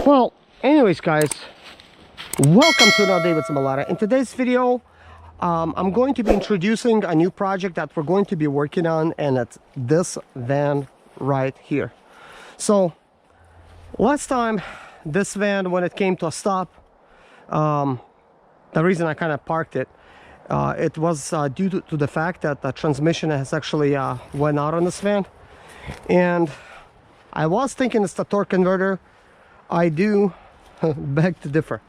Well, anyways guys, welcome to another day with Zimaleta. In today's video, I'm going to be introducing a new project that we're going to be working on, and it's this van right here. So last time this van, when it came to a stop, the reason I kind of parked it, it was due to the fact that the transmission has actually went out on this van, and I was thinking it's the torque converter. I do beg to differ.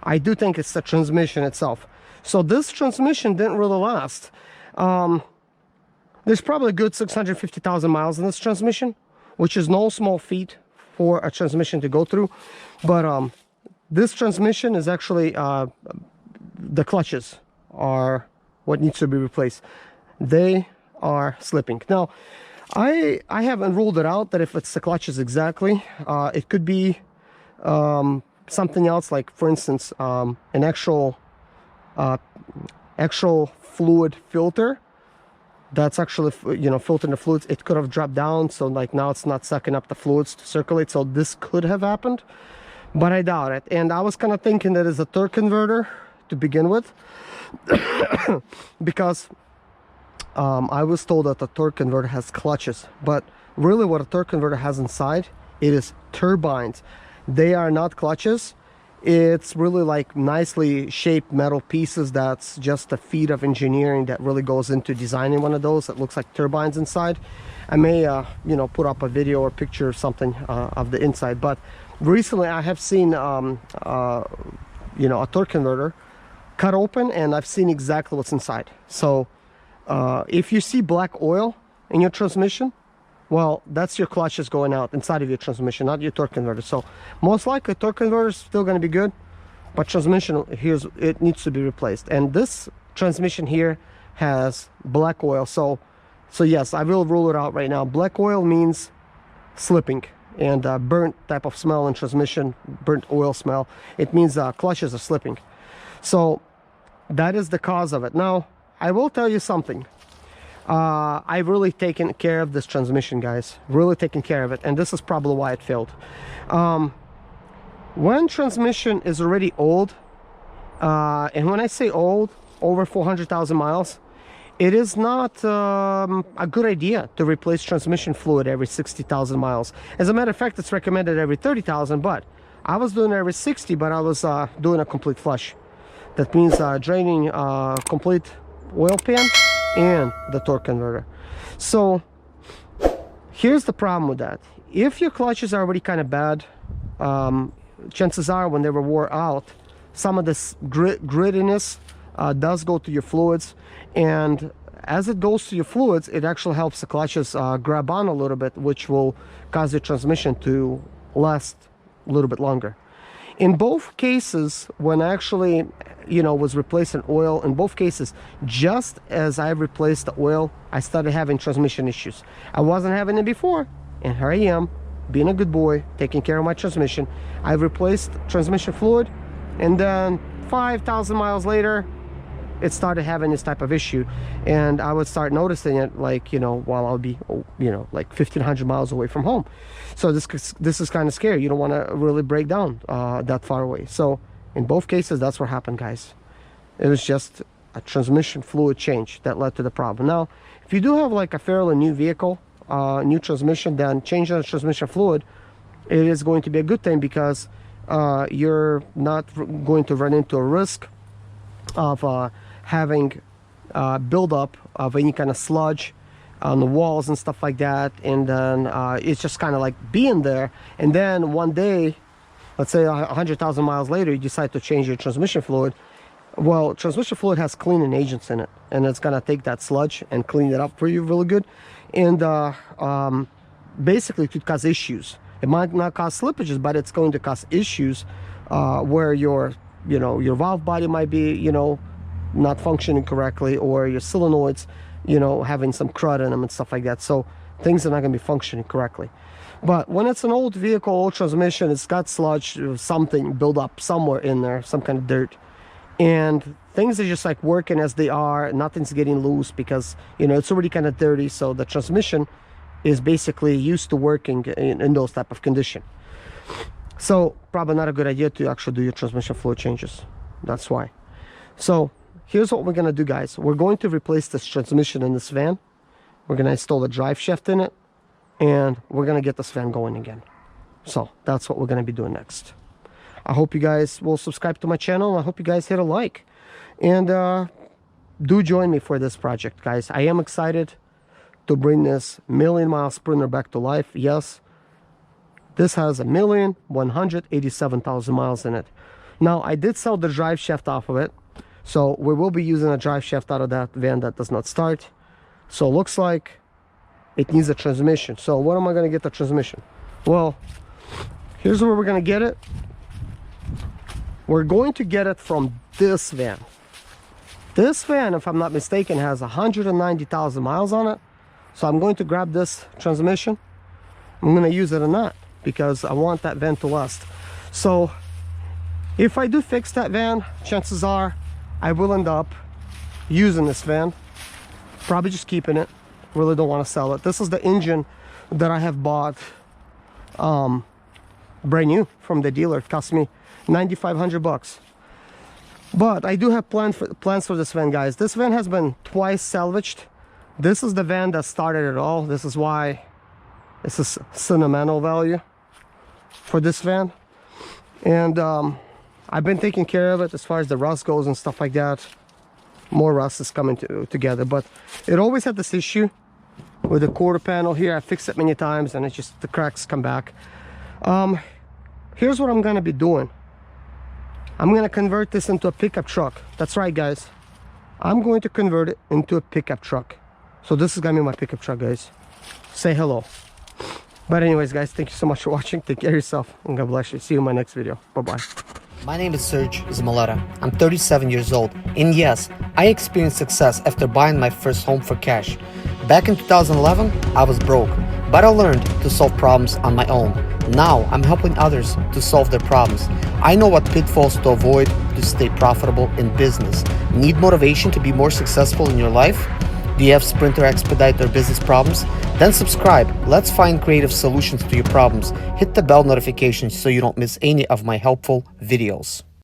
I do think it's the transmission itself. So this transmission didn't really last. There's probably a good 650,000 miles in this transmission, which is no small feat for a transmission to go through. But this transmission is actually, the clutches are what needs to be replaced. They are slipping. Now, I haven't ruled it out that if it's the clutches exactly, it could be something else, like for instance an actual fluid filter that's actually, you know, filtering the fluids. It could have dropped down, so like now it's not sucking up the fluids to circulate. So this could have happened, but I doubt it. And I was kind of thinking that it's a torque converter to begin with because I was told that the torque converter has clutches, but really what a torque converter has inside, it is turbines. They are not clutches. It's really like nicely shaped metal pieces. That's just a feat of engineering that really goes into designing one of those that looks like turbines inside. I may you know, put up a video or picture or something of the inside. But recently I have seen you know, a torque converter cut open, and I've seen exactly what's inside. So if you see black oil in your transmission, well, that's your clutches going out inside of your transmission, not your torque converter. So most likely torque converter is still going to be good, but transmission, it needs to be replaced. And this transmission here has black oil. So yes, I will rule it out right now. Black oil means slipping and burnt type of smell in transmission, burnt oil smell. It means clutches are slipping. So that is the cause of it. Now, I will tell you something. I've really taken care of this transmission, guys, really taken care of it, and this is probably why it failed. When transmission is already old, and when I say old, over 400,000 miles, it is not a good idea to replace transmission fluid every 60,000 miles. As a matter of fact, it's recommended every 30,000, but I was doing it every 60, but I was doing a complete flush. That means draining complete oil pan and the torque converter. So here's the problem with that. If your clutches are already kind of bad, chances are when they were wore out, some of this grittiness does go to your fluids, and as it goes to your fluids, it actually helps the clutches grab on a little bit, which will cause the transmission to last a little bit longer. In both cases, when I actually, you know, was replacing oil, in both cases, just as I replaced the oil, I started having transmission issues. I wasn't having it before, and here I am, being a good boy, taking care of my transmission. I replaced transmission fluid, and then 5,000 miles later, it started having this type of issue, and I would start noticing it, like, you know, while I'll be, you know, like 1,500 miles away from home. So this is kind of scary. You don't want to really break down that far away. So in both cases, that's what happened, guys. It was just a transmission fluid change that led to the problem. Now, if you do have like a fairly new vehicle, new transmission, then changing the transmission fluid, it is going to be a good thing, because you're not going to run into a risk of having buildup of any kind of sludge on the walls and stuff like that. And then it's just kind of like being there, and then one day, let's say 100,000 miles later, you decide to change your transmission fluid. Well, transmission fluid has cleaning agents in it, and it's gonna take that sludge and clean it up for you really good, and basically it could cause issues. It might not cause slippages, but it's going to cause issues where your, you know, your valve body might be, you know, not functioning correctly, or your solenoids, you know, having some crud in them and stuff like that. So things are not going to be functioning correctly. But when it's an old vehicle, old transmission, it's got sludge, something build up somewhere in there, some kind of dirt, and things are just like working as they are. Nothing's getting loose because, you know, it's already kind of dirty. So the transmission is basically used to working in those type of condition. So probably not a good idea to actually do your transmission fluid changes. That's why. So here's what we're gonna do, guys. We're going to replace this transmission in this van. We're gonna install a drive shaft in it, and we're gonna get this van going again. So that's what we're gonna be doing next. I hope you guys will subscribe to my channel. I hope you guys hit a like, and do join me for this project, guys. I am excited to bring this million-mile Sprinter back to life. Yes, this has 1,187,000 miles in it. Now, I did sell the drive shaft off of it, so we will be using a drive shaft out of that van that does not start. So it looks like it needs a transmission. So what am I going to get the transmission? Well, here's where we're going to get it. We're going to get it from this van. This van, if I'm not mistaken, has 190,000 miles on it. So I'm going to grab this transmission. I'm going to use it or not, because I want that van to last. So if I do fix that van, chances are I will end up using this van. Probably just keeping it. Really don't want to sell it. This is the engine that I have bought brand new from the dealer. It cost me $9,500. But I do have plans for this van, guys. This van has been twice salvaged. This is the van that started it all. This is why it's a sentimental value for this van. And I've been taking care of it as far as the rust goes and stuff like that. More rust is coming together, but it always had this issue with the quarter panel here. I fixed it many times and the cracks come back. Here's what I'm gonna be doing. I'm gonna convert this into a pickup truck. That's right, guys. I'm going to convert it into a pickup truck. So this is gonna be my pickup truck, guys. Say hello. But anyways, guys, thank you so much for watching. Take care of yourself, and God bless you. See you in my next video. Bye-bye. My name is Serge Zimaleta. I'm 37 years old, and yes, I experienced success after buying my first home for cash. Back in 2011, I was broke, but I learned to solve problems on my own. Now, I'm helping others to solve their problems. I know what pitfalls to avoid to stay profitable in business. Need motivation to be more successful in your life? Do you have Sprinter Expedite or business problems? Then subscribe. Let's find creative solutions to your problems. Hit the bell notification so you don't miss any of my helpful videos.